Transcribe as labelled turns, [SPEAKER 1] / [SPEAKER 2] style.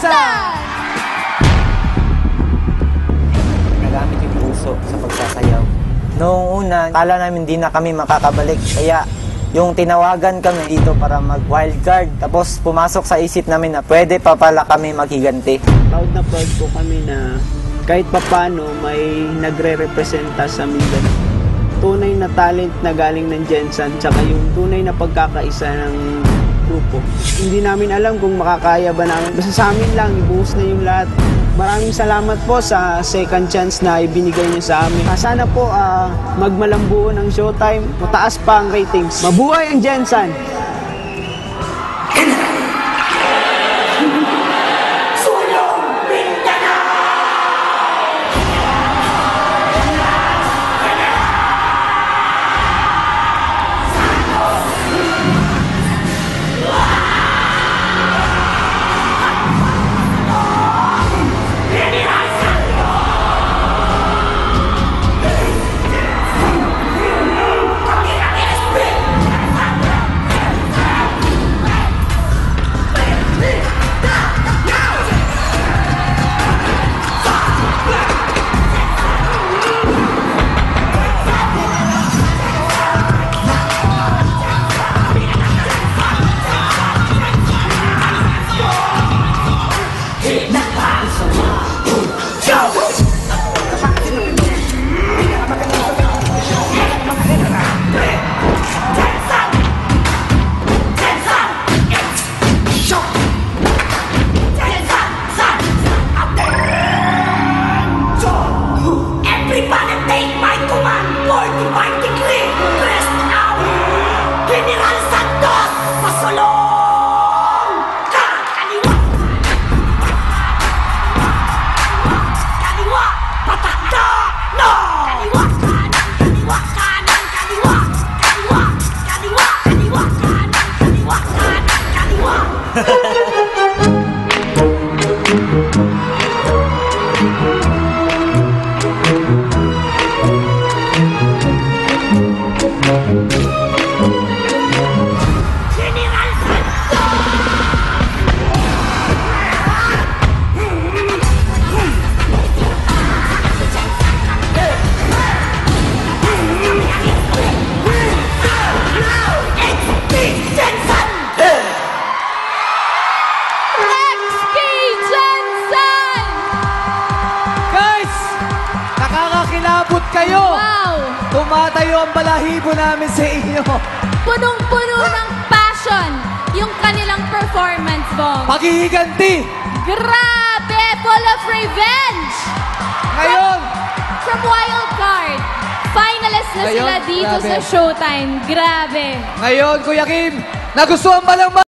[SPEAKER 1] Jensen!
[SPEAKER 2] Nagamit yung puso sa pagsasayaw. Noong una, kala namin hindi na kami makakabalik. Kaya yung tinawagan kami dito para mag-wildcard. Tapos pumasok sa isip namin na pwede pa pala kami maghiganti.
[SPEAKER 3] Proud na proud po kami na kahit papano may nagre-representa sa Mindanao. Tunay na talent na galing ng Jensen, tsaka yung tunay na pagkakaisa ng grupo. Hindi namin alam kung makakaya ba namin. Basta sa amin lang, ibuhos na yung lahat. Maraming salamat po sa second chance na ibinigay niyo sa amin. Sana po magmalambuo ng showtime, mataas pa ang ratings. Mabuhay ang Jensen!
[SPEAKER 1] Nakakakilabot kayo!
[SPEAKER 4] Wow!
[SPEAKER 1] Tumatayo ang balahibo namin sa inyo.
[SPEAKER 4] Punong-puno ng passion yung kanilang performance, Bong.
[SPEAKER 1] Paghihiganti!
[SPEAKER 4] Grabe! Full of revenge!
[SPEAKER 1] Ngayon!
[SPEAKER 4] From Wild Card, finalist na
[SPEAKER 1] Ngayon,
[SPEAKER 4] sila dito
[SPEAKER 1] grabe.
[SPEAKER 4] sa Showtime. Grabe!
[SPEAKER 1] Ngayon, Kuya Kim, nagustuhan ba lang